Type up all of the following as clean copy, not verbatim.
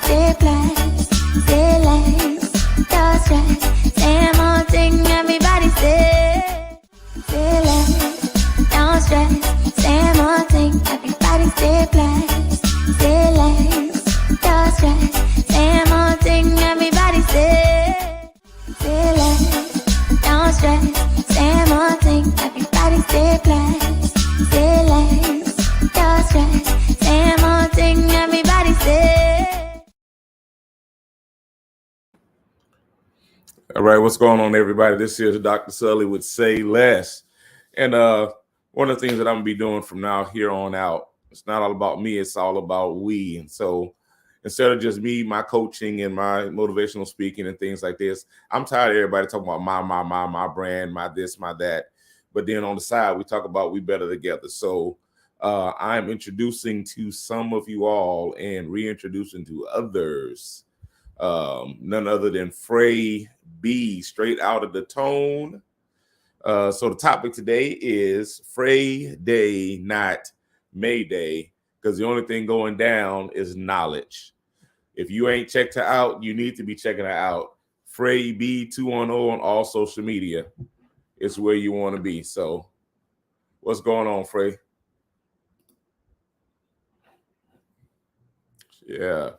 stay blessed, stay less, don't stress. Same old thing, everybody stay less, don't stress. Same old thing, everybody stay blessed, stay less, don't stress. Same old thing, everybody stay less, don't stress. Same old thing, everybody stay blessed, stay less, don't stress. Same old thing, everybody stay. All right, what's going on, everybody? This is Dr. Sully with Say Less. And one of the things that I'm going to be doing from now here on out, it's not all about me, it's all about we. And so instead of just me, my coaching and my motivational speaking and things like this, I'm tired of everybody talking about my brand, my this, my that. But then on the side, we talk about we better together. So I'm introducing to some of you all and reintroducing to others, none other than Fray B, straight out of the tone. So the topic today is Fray Day, not Mayday, because the only thing going down is knowledge. If you ain't checked her out, you need to be checking her out. Fray B 210 on all social media is where you want to be. So what's going on, Fray? Yeah.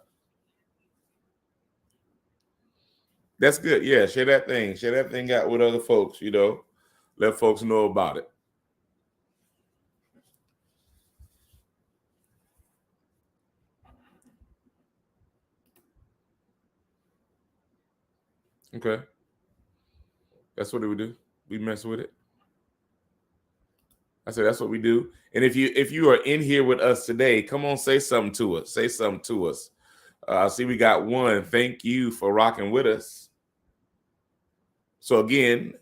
That's good. Yeah, share that thing out with other folks, let folks know about it. Okay. That's what we do. We mess with it. I said that's what we do. And if you are in here with us today, come on, say something to us. Say something to us. I see we got one. Thank you for rocking with us. So again,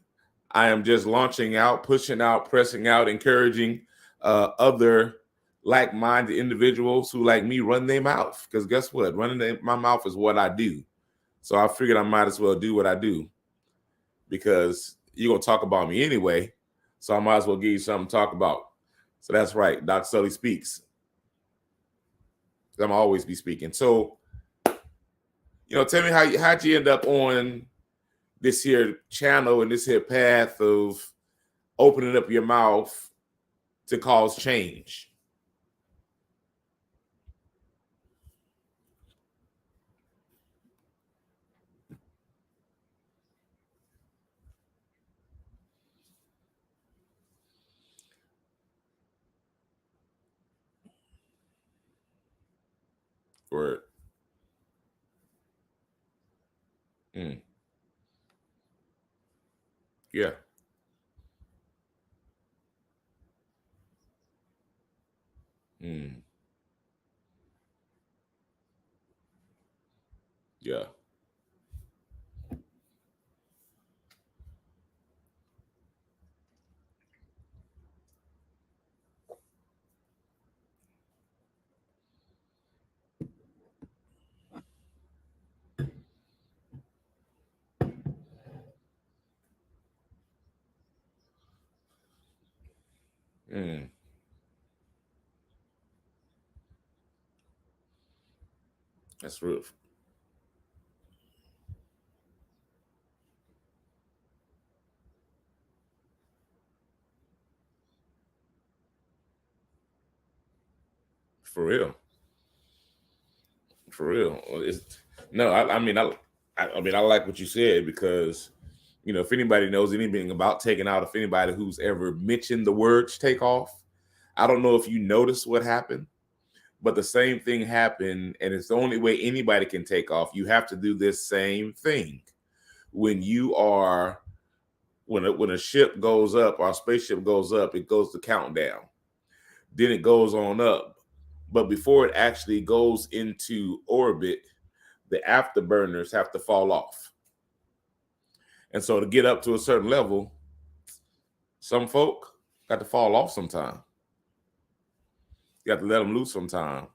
I am just launching out, pushing out, pressing out, encouraging other like-minded individuals who, like me, run their mouth. Because guess what? Running my mouth is what I do. So I figured I might as well do what I do, because you're going to talk about me anyway. So I might as well give you something to talk about. So that's right. Dr. Sully speaks. I'm always be speaking. So, tell me how'd you end up on this here channel and this here path of opening up your mouth to cause change? Word. Yeah. Yeah. That's real. For real. For real. I mean, I like what you said, because, if anybody knows anything about taking out, if anybody who's ever mentioned the words take off, I don't know if you noticed what happened, but the same thing happened, and it's the only way anybody can take off. You have to do this same thing. When a ship goes up, or a spaceship goes up, it goes to countdown. Then it goes on up. But before it actually goes into orbit, the afterburners have to fall off. And so to get up to a certain level, some folk got to fall off sometime. You got to let them loose sometime.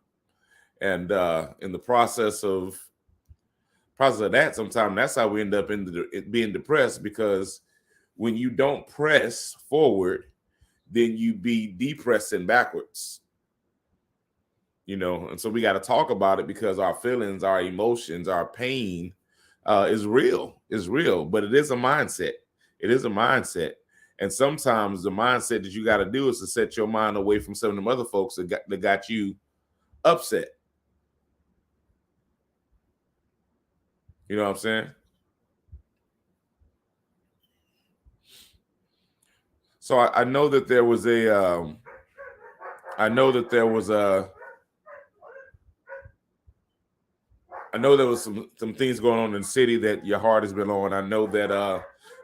And in the process of that, sometimes that's how we end up being depressed, because when you don't press forward, then you be depressing backwards. And so we got to talk about it because our feelings, our emotions, our pain is real. Is real, but it is a mindset. It is a mindset. And sometimes the mindset that you got to do is to set your mind away from some of them other folks that got you upset. You know what I'm saying? So I know that there was I know there was some things going on in the city that your heart has been on. I know that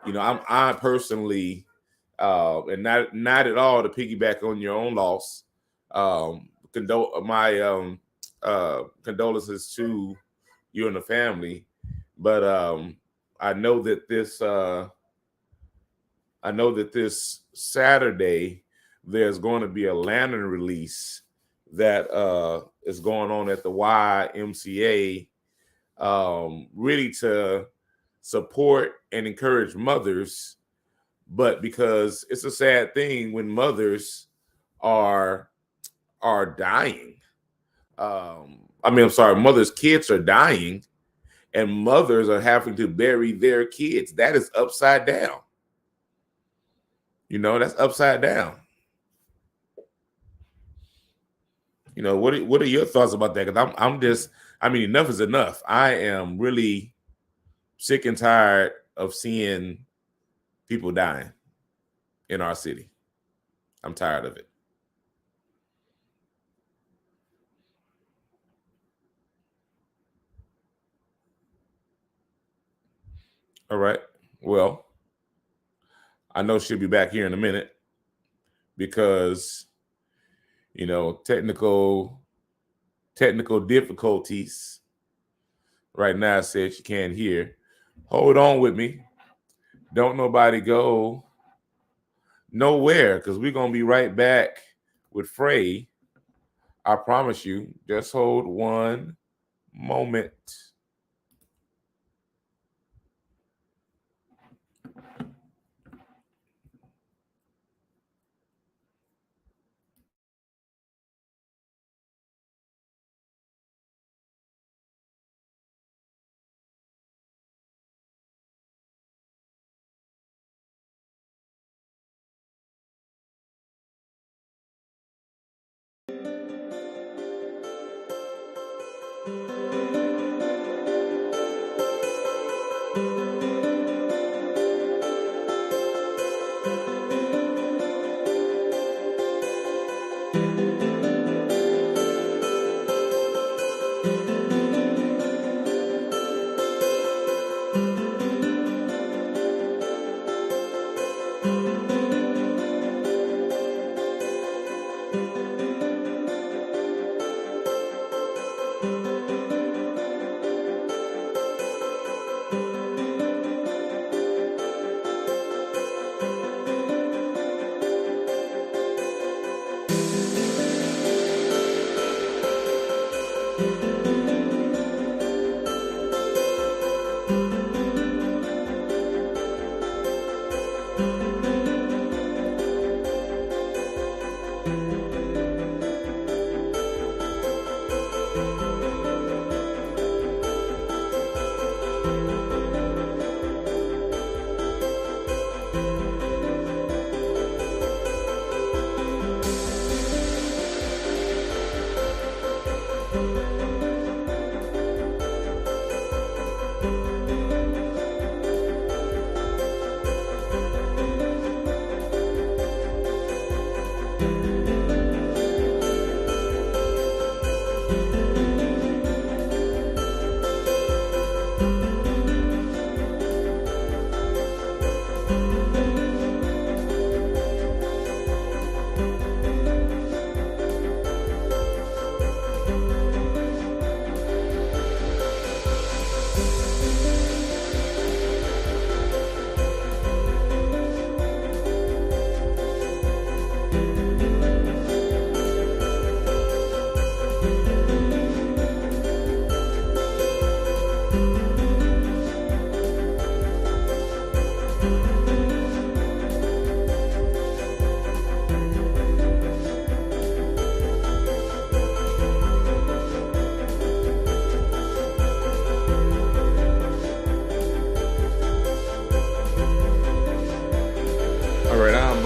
I personally and not at all to piggyback on your own loss. My condolences to you and the family, but I know that this Saturday there's going to be a lantern release that is going on at the YMCA, really to support and encourage mothers, but because it's a sad thing when mothers are dying. Mothers' kids are dying, and mothers are having to bury their kids. That is upside down. That's upside down. What are your thoughts about that? Because enough is enough. I am really sick and tired of seeing people dying in our city. I'm tired of it. All right. Well, I know she'll be back here in a minute because, technical difficulties. Right now, I said she can't hear. Hold on with me. Don't nobody go nowhere because we're going to be right back with Fray. I promise you. Just hold one moment.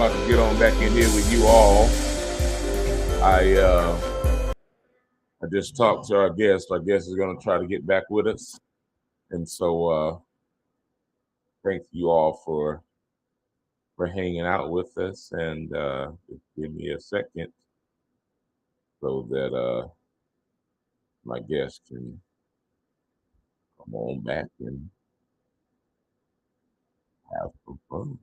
about to get on back in here with you all. I just talked to our guest. Our guest is going to try to get back with us, and so thank you all for hanging out with us. And just give me a second so that my guest can come on back and have some fun.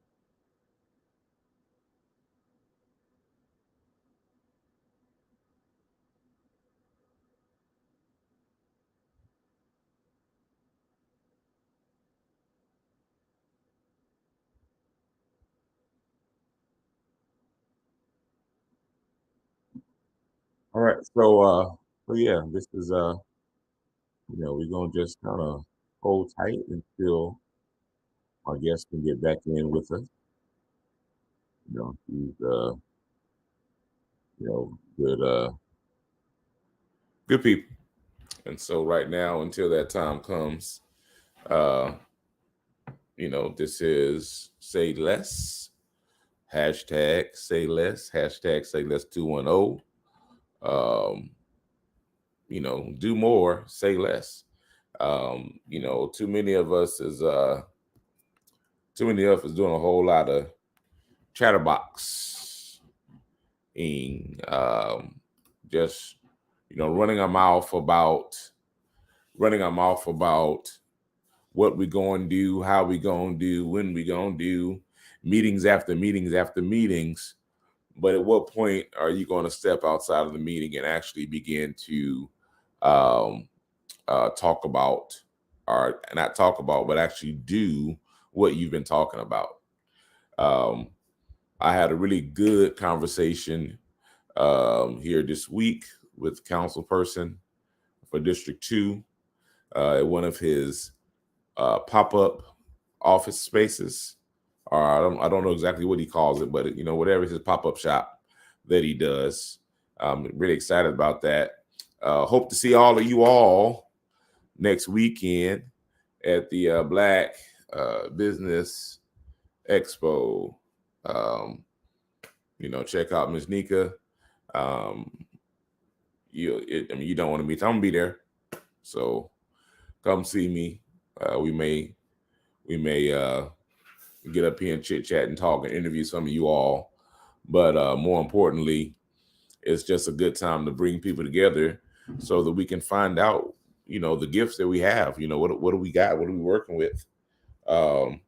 All right, so yeah, this is we're gonna just kind of hold tight until our guest can get back in with us. He's good people. And so right now, until that time comes, uh, this is Say Less, hashtag Say Less, hashtag Say Less 210. Do more, say less. Too many of us is doing a whole lot of chatterbox, just running our mouth about what we going to do, how we going to do, when we going to do, meetings after meetings after meetings. But at what point are you going to step outside of the meeting and actually begin to talk about, or not talk about, but actually do what you've been talking about? I had a really good conversation here this week with council person for District 2 at one of his pop-up office spaces, or I don't know exactly what he calls it, but whatever his pop-up shop that he does. I'm really excited about that. Hope to see all of you all next weekend at the Black Business Expo. Check out Ms. Nika. You don't want to meet. I'm gonna be there, so come see me. We may get up here and chit chat and talk and interview some of you all. But more importantly, it's just a good time to bring people together so that we can find out, the gifts that we have. What do we got? What are we working with? I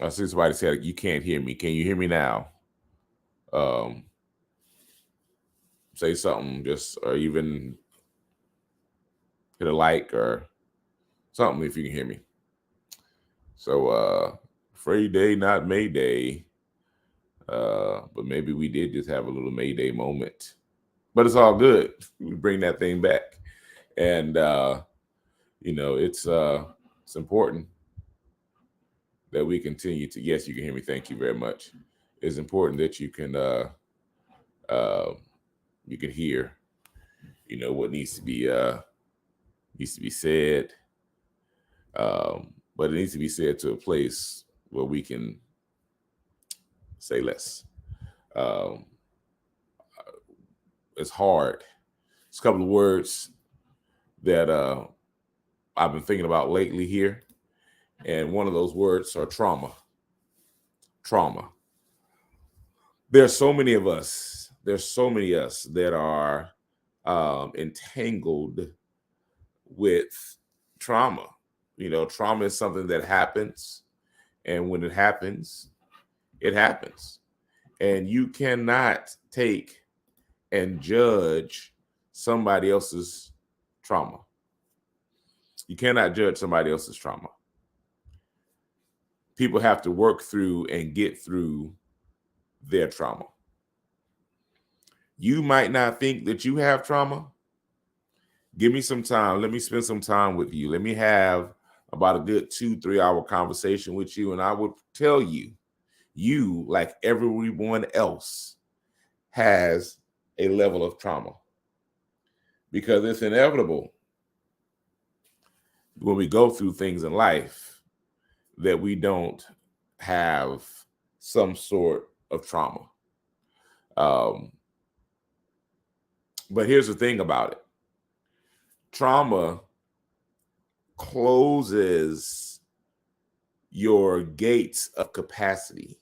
see somebody said you can't hear me. Can you hear me now? Say something, or even hit a like or something if you can hear me. So Fray Day, not Mayday. But maybe we did just have a little Mayday moment. But it's all good. We bring that thing back. And it's important that we continue to, yes, you can hear me. Thank you very much. It's important that you can hear, what needs to be said. But it needs to be said to a place where we can say less. It's hard. It's a couple of words that I've been thinking about lately here. And one of those words are trauma. Trauma. There's so many of us. There's so many of us that are entangled with trauma. Trauma is something that happens. And when it happens, it happens. And you cannot take and judge somebody else's trauma. You cannot judge somebody else's trauma. People have to work through and get through their trauma. You might not think that you have trauma. Give me some time. Let me spend some time with you. Let me have about a good 2-3 hour conversation with you. And I would tell you, like everyone else, has a level of trauma, because it's inevitable when we go through things in life that we don't have some sort of trauma. But here's the thing about it. Trauma closes your gates of capacity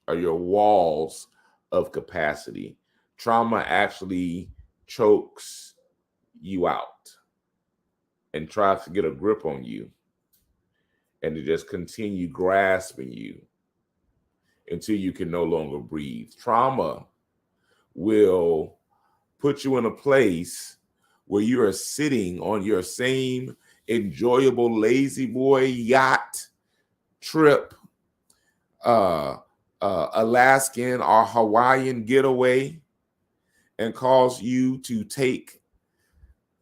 or your walls of capacity. Trauma actually chokes you out and tries to get a grip on you and to just continue grasping you until you can no longer breathe. Trauma will put you in a place where you are sitting on your same enjoyable lazy boy yacht trip, Alaskan or Hawaiian getaway, and cause you to take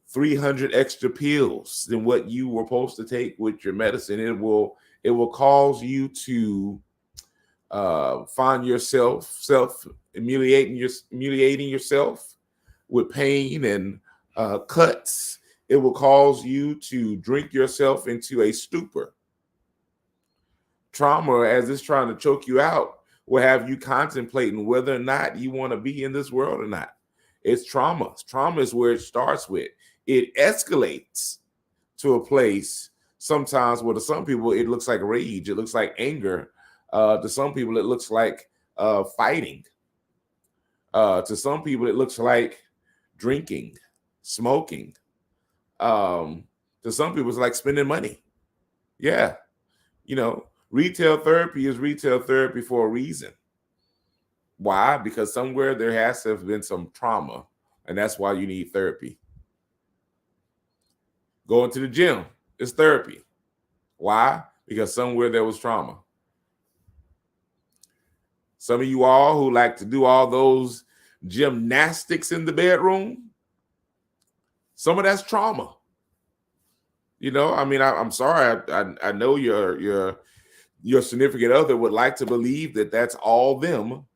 300 extra pills than what you were supposed to take with your medicine. It will cause you to find yourself humiliating yourself with pain and cuts. It will cause you to drink yourself into a stupor. Trauma, as it's trying to choke you out, will have you contemplating whether or not you want to be in this world or not. It's trauma. Trauma is where it starts with. It escalates to a place sometimes where to some people it looks like rage. It looks like anger. To some people it looks like fighting. To some people it looks like drinking, smoking. To some people it's like spending money. Yeah. Retail therapy is retail therapy for a reason. Why? Because somewhere there has to have been some trauma, and that's why you need therapy. Going to the gym is therapy. Why? Because somewhere there was trauma. Some of you all who like to do all those gymnastics in the bedroom, some of that's trauma. I'm sorry. I know your significant other would like to believe that that's all them,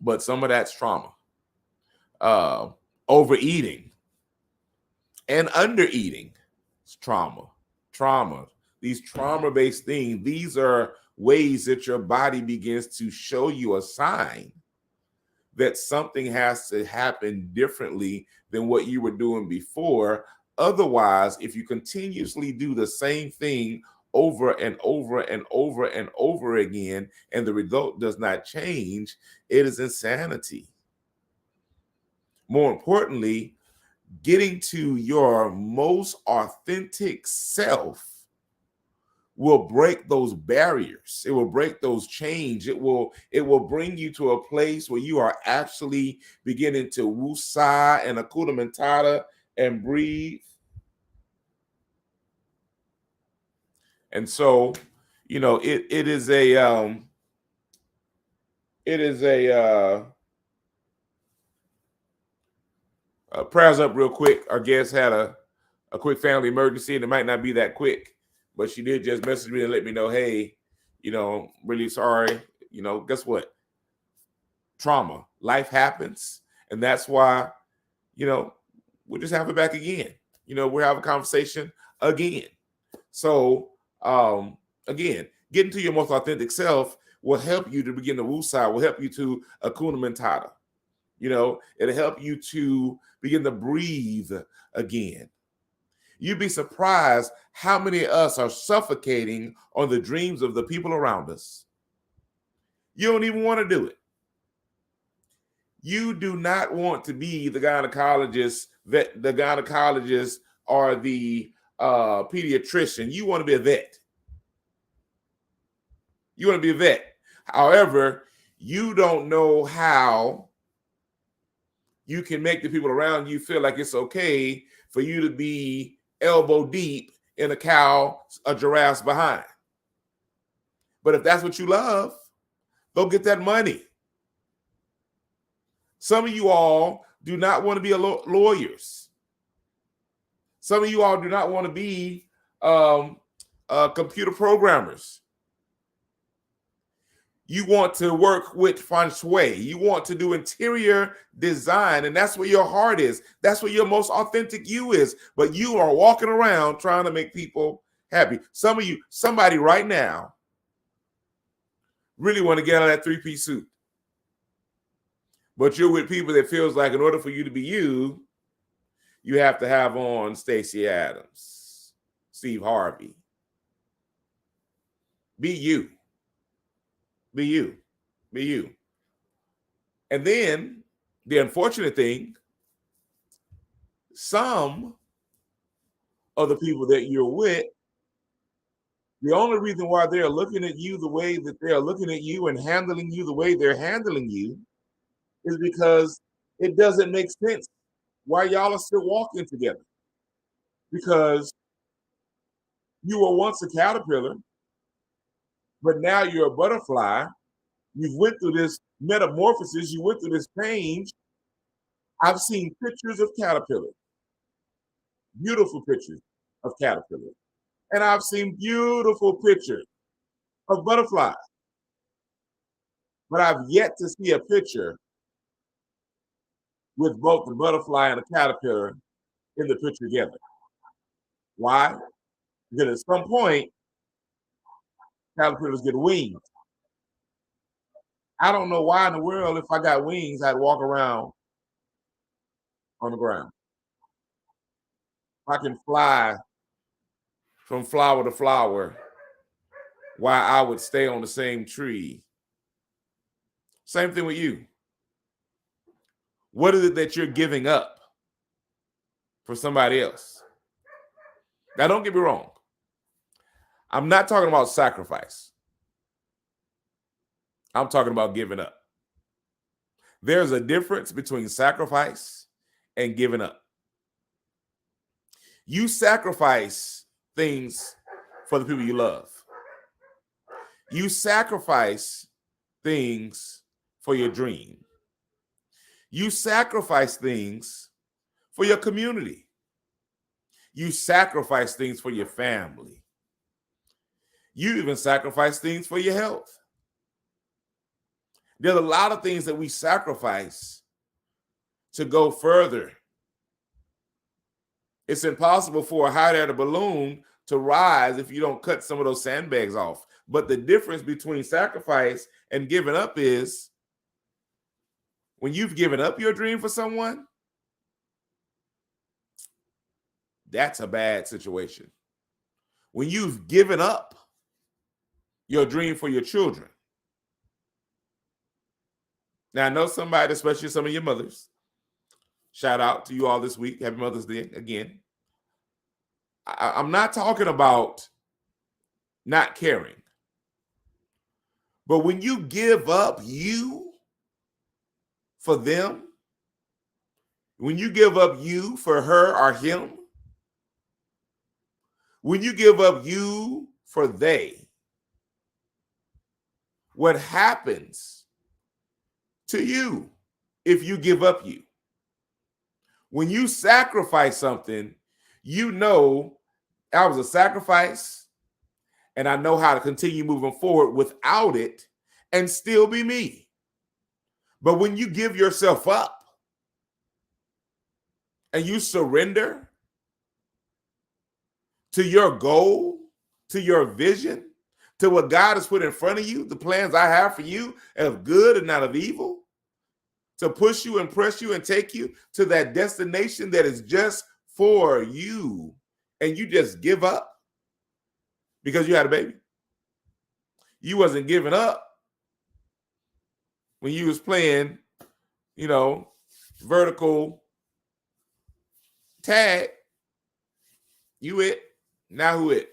but some of that's trauma. Overeating and undereating is trauma. These trauma-based things, these are ways that your body begins to show you a sign that something has to happen differently than what you were doing before. Otherwise, if you continuously do the same thing over and over and over and over again, and the result does not change, it is insanity. More importantly, getting to your most authentic self will break those barriers. It will break those chains. It will bring you to a place where you are actually beginning to woosah and Hakuna Matata and breathe. And so, it is prayers up real quick. Our guest had a quick family emergency, and it might not be that quick, but she did just message me and let me know, hey, really sorry. Guess what? Trauma. Life happens. And that's why, we'll just have it back again. We'll have a conversation again. So, again, getting to your most authentic self will help you to begin to woosah, will help you to Hakuna Matata. It'll help you to begin to breathe again. You'd be surprised how many of us are suffocating on the dreams of the people around us. You don't even want to do it. You do not want to be the gynecologist or the pediatrician. You want to be a vet. You want to be a vet. However, you don't know how you can make the people around you feel like it's okay for you to be elbow deep in a giraffe's behind. But if that's what you love, go get that money. Some of you all do not want to be lawyers. Some of you all do not want to be computer programmers. You want to work with feng shui. You want to do interior design, and that's where your heart is. That's where your most authentic you is. But you are walking around trying to make people happy. Some of you, somebody right now, really want to get out of that three-piece suit. But you're with people that feels like in order for you to be you, you have to have on Stacey Adams, Steve Harvey. Be you. Be you. Be you. And then the unfortunate thing, some of the people that you're with, the only reason why they're looking at you the way that they're looking at you and handling you the way they're handling you is because it doesn't make sense why y'all are still walking together. Because you were once a caterpillar, but now you're a butterfly. You've went through this metamorphosis. You went through this change. I've seen pictures of caterpillars, beautiful pictures of caterpillars. And I've seen beautiful pictures of butterflies. But I've yet to see a picture with both the butterfly and the caterpillar in the picture together. Why? Because at some point, caterpillars get wings. I don't know why in the world, if I got wings, I'd walk around on the ground. If I can fly from flower to flower, why I would stay on the same tree. Same thing with you. What is it that you're giving up for somebody else? Now, don't get me wrong. I'm not talking about sacrifice. I'm talking about giving up. There's a difference between sacrifice and giving up. You sacrifice things for the people you love. You sacrifice things for your dream. You sacrifice things for your community. You sacrifice things for your family. You even sacrifice things for your health. There's a lot of things that we sacrifice to go further. It's impossible for a hot air balloon to rise if you don't cut some of those sandbags off. But the difference between sacrifice and giving up is when you've given up your dream for someone, that's a bad situation. When you've given up your dream for your children. Now, I know somebody, especially some of your mothers, shout out to you all this week. Happy Mother's Day again. I'm not talking about not caring. But when you give up you for them, when you give up you for her or him, when you give up you for they, what happens to you if you give up you? When you sacrifice something, you know that was a sacrifice, and I know how to continue moving forward without it and still be me. But when you give yourself up and you surrender to your goal, to your vision, to what God has put in front of you, the plans I have for you of good and not of evil, to push you and press you and take you to that destination that is just for you, and you just give up because you had a baby. You wasn't giving up when you was playing, vertical tag. You it. Now who it?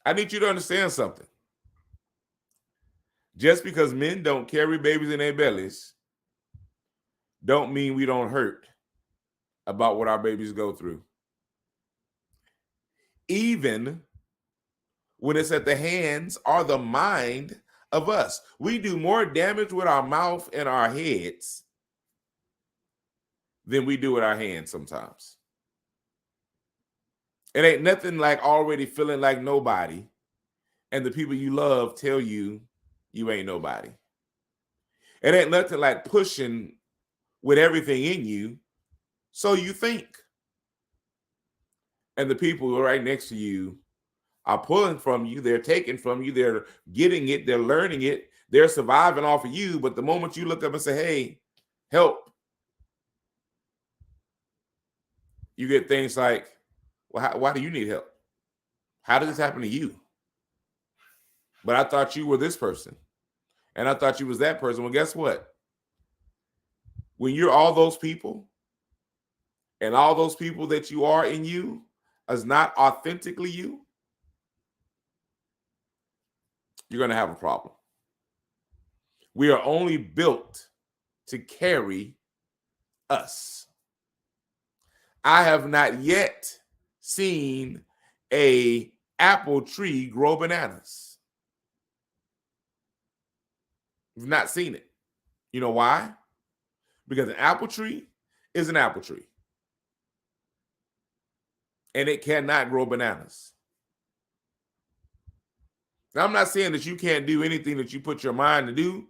I need you to understand something. Just because men don't carry babies in their bellies don't mean we don't hurt about what our babies go through. Even when it's at the hands or the mind of us. We do more damage with our mouth and our heads than we do with our hands sometimes. It ain't nothing like already feeling like nobody and the people you love tell you you ain't nobody. It ain't nothing like pushing with everything in you so you think. And the people who are right next to you are pulling from you. They're taking from you. They're getting it. They're learning it. They're surviving off of you. But the moment you look up and say, hey, help, you get things like, well, why do you need help? How did this happen to you? But I thought you were this person. And I thought you was that person. Well, guess what? When you're all those people, and all those people that you are in you is not authentically you, you're going to have a problem. We are only built to carry us. I have not yet seen a apple tree grow bananas. We've not seen it. You know why? Because an apple tree is an apple tree. And it cannot grow bananas. Now, I'm not saying that you can't do anything that you put your mind to do,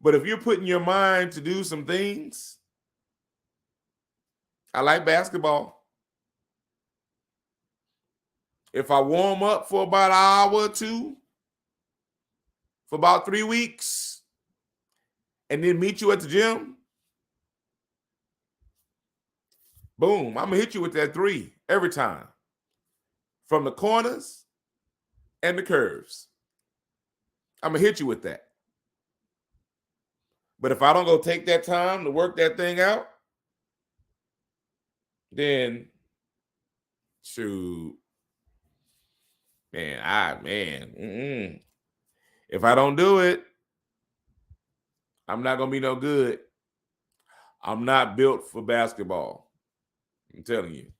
but if you're putting your mind to do some things, I like basketball. If I warm up for about an hour or two, for about 3 weeks, and then meet you at the gym, boom, I'm going to hit you with that three every time. From the corners and the curves. I'm going to hit you with that. But if I don't go take that time to work that thing out, then shoot, man, if I don't do it, I'm not going to be no good. I'm not built for basketball. I'm telling you.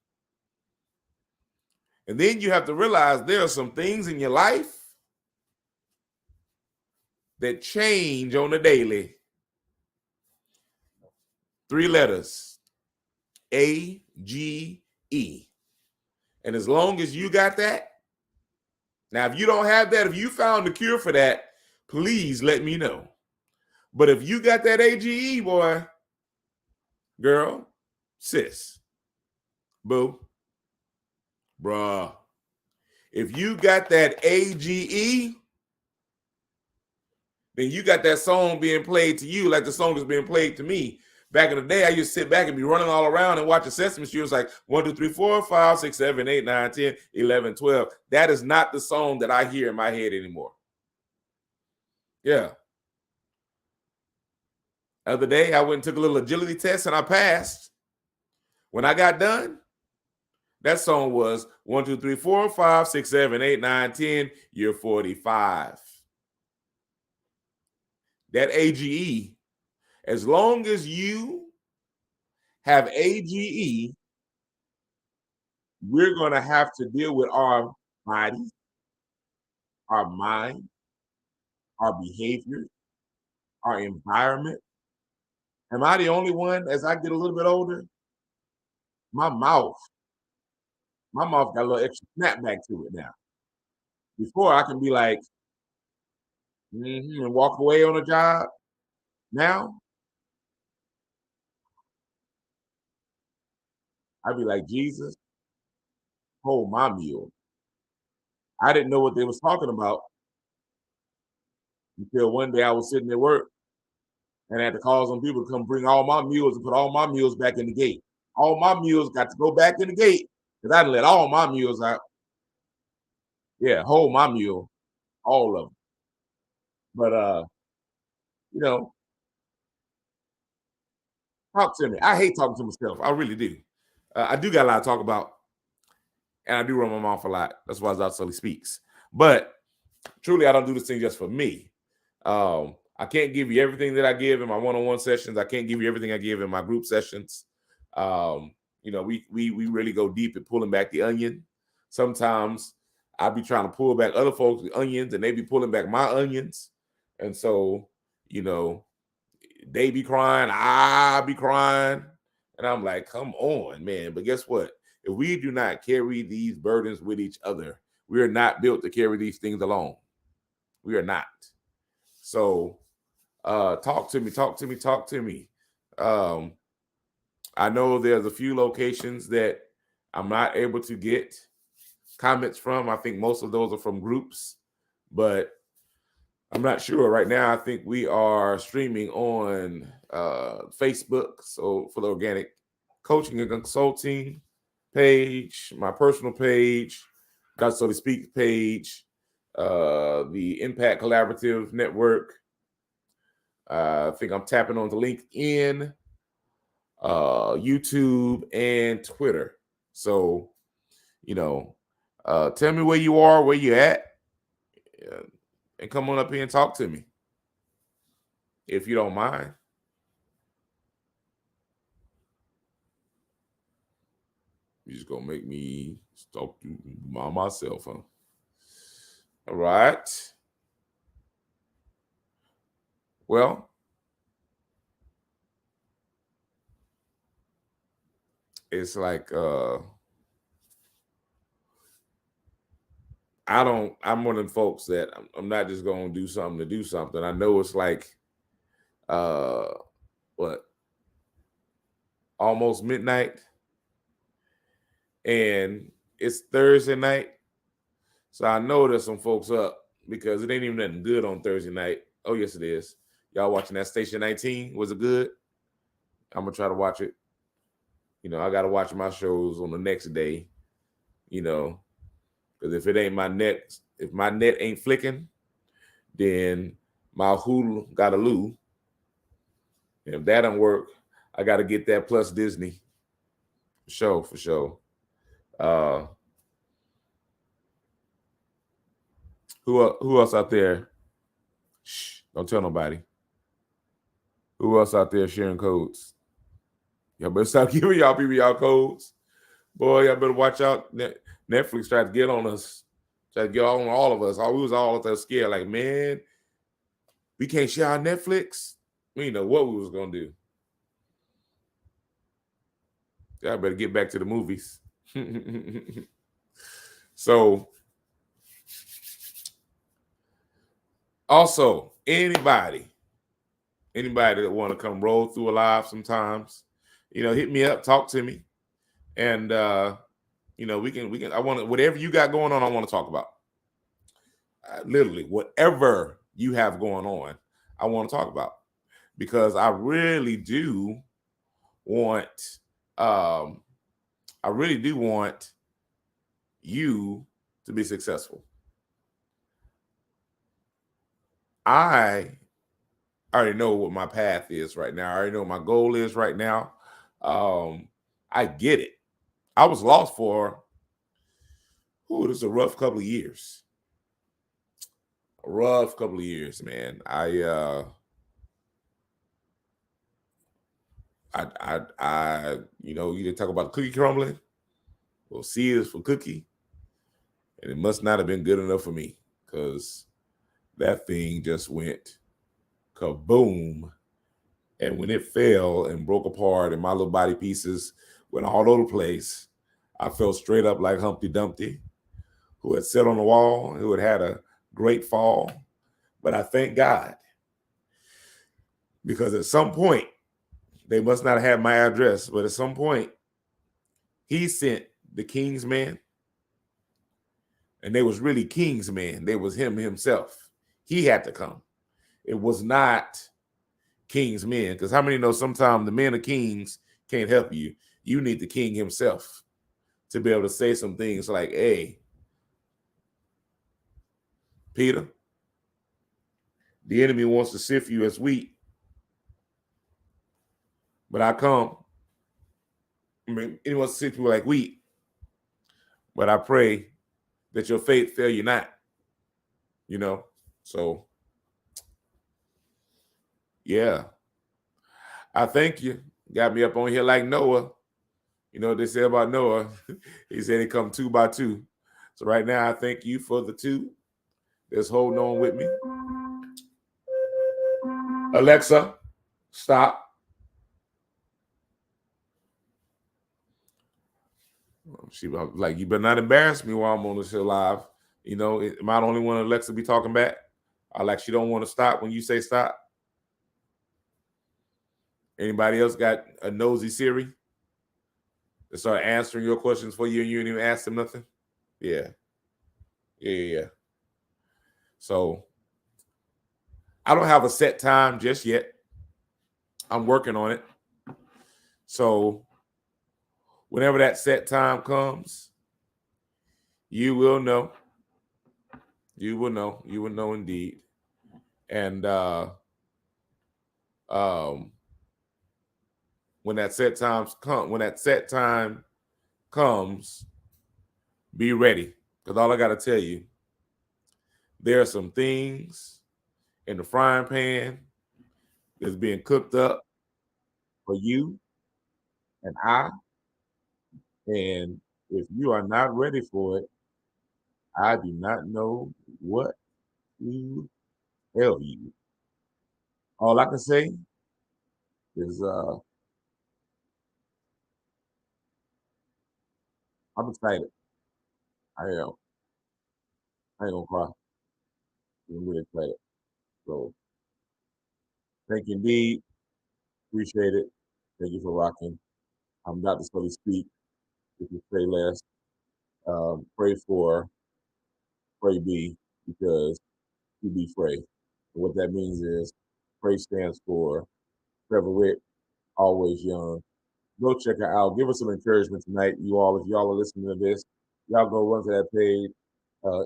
And then you have to realize there are some things in your life that change on the daily. 3 letters, AGE. And as long as you got that, now if you don't have that, if you found the cure for that, please let me know. But if you got that AGE, boy, girl, sis, boo, bruh, if you got that AGE, then you got that song being played to you like the song is being played to me. Back in the day, I used to sit back and be running all around and watching Sesame Street. It was like 1, 2, 3, 4, 5, 6, 7, 8, 9, 10, 11, 12. That is not the song that I hear in my head anymore. Yeah. The other day, I went and took a little agility test and I passed. When I got done, that song was 1, 2, 3, 4, 5, 6, 7, 8, 9, 10, you're 45. That AGE, as long as you have AGE, we're going to have to deal with our bodies, our mind, our behavior, our environment. Am I the only one as I get a little bit older? My mouth got a little extra snapback to it now. Before I can be like, and walk away on a job. Now, I'd be like, Jesus, hold my mule. I didn't know what they was talking about until one day I was sitting at work and I had to call some people to come bring all my mules and put all my mules back in the gate. All my mules got to go back in the gate because I didn't let all my mules out. Yeah, hold my mule, all of them. But you know, talk to me. I hate talking to myself. I really do. I do got a lot to talk about, and I do run my mouth a lot. That's why Dr. Sully speaks. But truly, I don't do this thing just for me. I can't give you everything that I give in my one-on-one sessions. I can't give you everything I give in my group sessions. We really go deep at pulling back the onion. Sometimes I'll be trying to pull back other folks' onions, and they be pulling back my onions. And so, they be crying, I be crying. And I'm like, come on, man. But guess what? If we do not carry these burdens with each other, we are not built to carry these things alone. We are not. So talk to me. I know there's a few locations that I'm not able to get comments from. I think most of those are from groups, but I'm not sure right now. I think we are streaming on Facebook. So for the organic coaching and consulting page, my personal page, Dr. So to Speak page, the Impact Collaborative Network. I think I'm tapping on the LinkedIn, YouTube, and Twitter. So, tell me where you are, where you at, and come on up here and talk to me, if you don't mind. You're just gonna make me talk by myself, huh? All right. Well, it's like I'm one of them folks that I'm not just gonna do something to do something. I know it's like almost midnight, and it's Thursday night. So I know there's some folks up because it ain't even nothing good on Thursday night. Oh, yes, it is. Y'all watching that Station 19? Was it good? I'm going to try to watch it. I got to watch my shows on the next day, because if it ain't if my net ain't flicking, then my Hulu got to lose. And if that don't work, I got to get that plus Disney. For sure. Who else out there? Shh, don't tell nobody. Who else out there sharing codes? Y'all better stop giving y'all people y'all codes. Boy, y'all better watch out. Netflix tried to get on us. Tried to get on all of us. We was all scared. Like, man, we can't share our Netflix. We didn't know what we was going to do. Y'all better get back to the movies. So, also, anybody that want to come roll through a live sometimes, hit me up, talk to me. And, we can, I want to, whatever you got going on, I want to talk about. Literally, whatever you have going on, I want to talk about. Because I really do want, you to be successful. I already know what my path is right now. I already know what my goal is right now. I get it. I was lost for, this is a rough couple of years. Man. You didn't talk about cookie crumbling. Well, C is for cookie. And it must not have been good enough for me because that thing just went kaboom. And when it fell and broke apart and my little body pieces went all over the place, I fell straight up like Humpty Dumpty, who had sat on the wall, who had a great fall. But I thank God, because at some point, they must not have my address, but at some point, he sent the King's men. And they was really King's men. They was him himself. He had to come. It was not King's men. Because how many know sometimes the men of kings can't help you? You need the king himself to be able to say some things like, hey, Peter, the enemy wants to sift you as wheat. But I come. He wants to sift you like wheat. But I pray that your faith fail you not. So yeah. I thank you. Got me up on here like Noah. You know what they say about Noah? He said he come 2 by 2. So right now, I thank you for the 2 that's holding on with me. Alexa, stop. She was like, you better not embarrass me while I'm on this show live. Am I the only one Alexa be talking back? Like she don't want to stop when you say stop. Anybody else got a nosy Siri? They start answering your questions for you and you didn't even ask them nothing? Yeah. Yeah. So I don't have a set time just yet. I'm working on it. So whenever that set time comes, you will know. You will know. You will know indeed. And when that set time comes, be ready. Because all I gotta tell you, there are some things in the frying pan that's being cooked up for you and I. And if you are not ready for it, I do not know what to tell you. All I can say is I'm excited. I am. I ain't gonna cry. I'm really excited. So thank you indeed. Appreciate it. Thank you for rocking. I'm Dr. Sully Speak. This is Fray less. Pray for Fray B because he be Fray. And what that means is Fray stands for Trevor Rick, always young. Go check her out. Give her some encouragement tonight, you all. If y'all are listening to this, y'all go run to that page.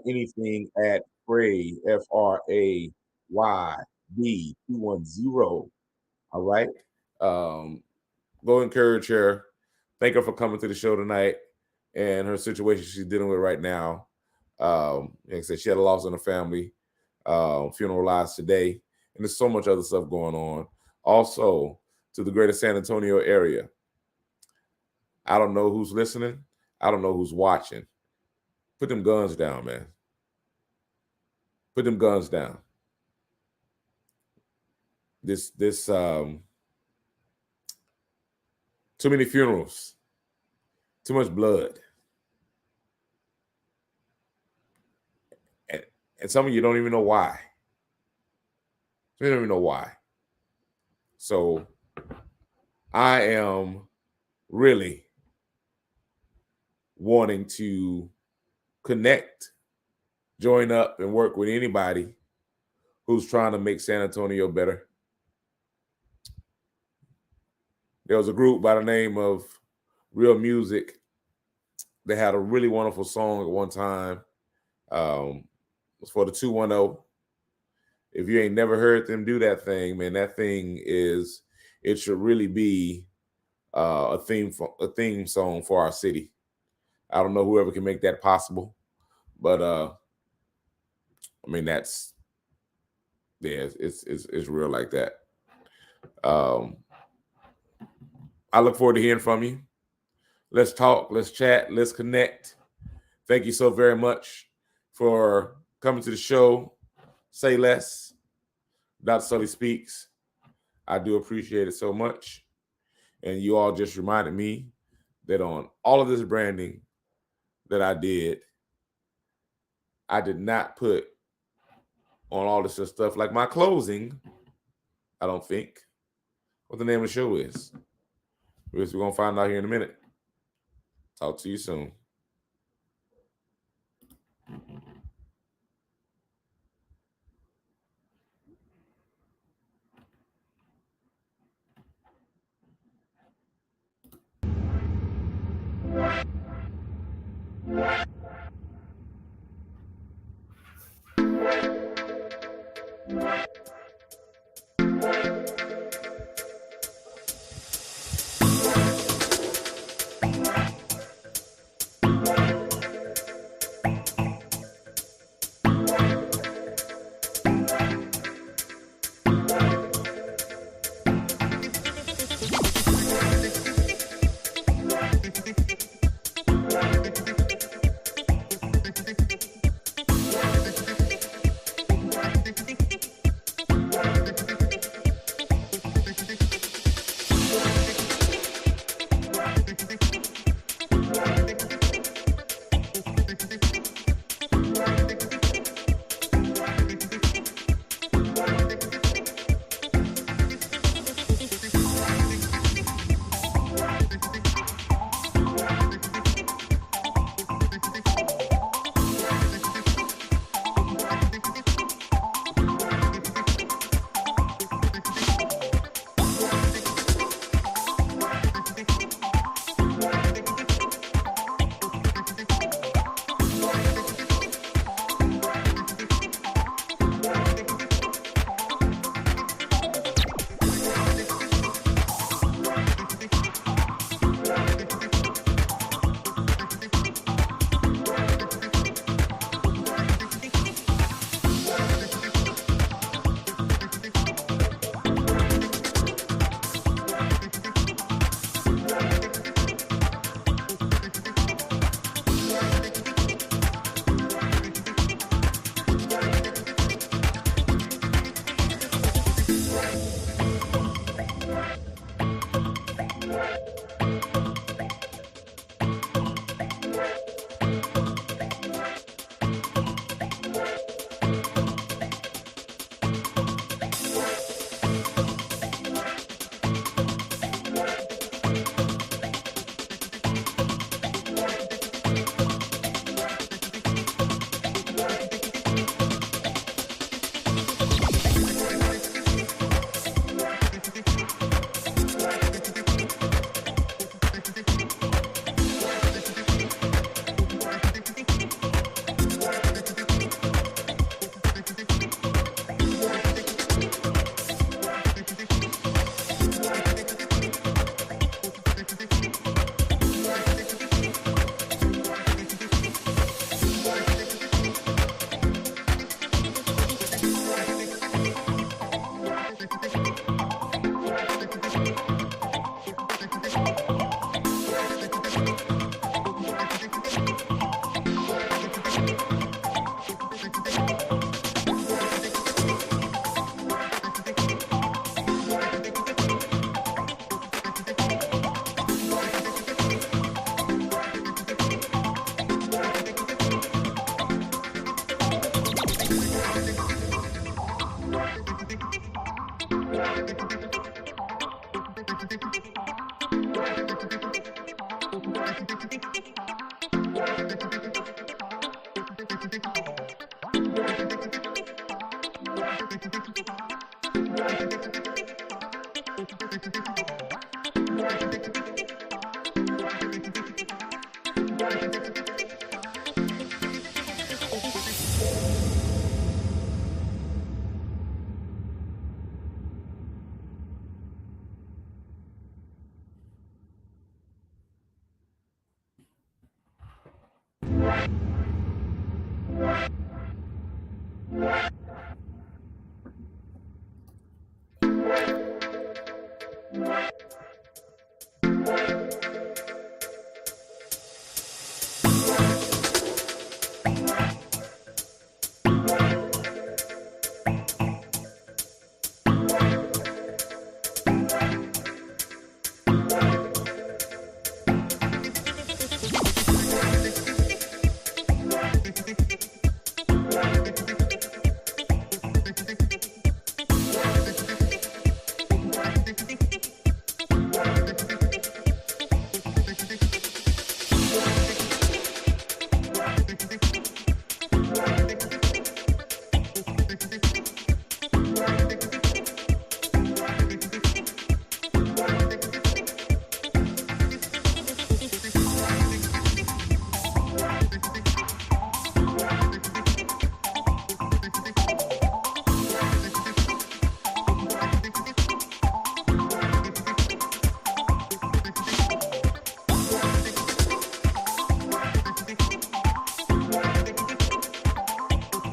Anything at Fray, FRAYB 210. All right. Go encourage her. Thank her for coming to the show tonight and her situation she's dealing with right now. Like I said, she had a loss in her family, funeralized today, and there's so much other stuff going on. Also, to the greater San Antonio area. I don't know who's listening. I don't know who's watching. Put them guns down, man. Put them guns down. This too many funerals, too much blood. And some of you don't even know why. You don't even know why. So I am really wanting to connect, join up, and work with anybody who's trying to make San Antonio better. There was a group by the name of Real Music. They had a really wonderful song at one time. It was for the 210. If you ain't never heard them do that thing, man, that thing is, it should really be a theme song for our city. I don't know whoever can make that possible, but I mean it's real like that. I look forward to hearing from you. Let's talk, let's chat, let's connect. Thank you so very much for coming to the show. Say less. Dr. Sully Speaks. I do appreciate it so much. And you all just reminded me that on all of this branding that I did not put on all this stuff like my closing. I don't think what the name of the show is. We're going to find out here in a minute. Talk to you soon.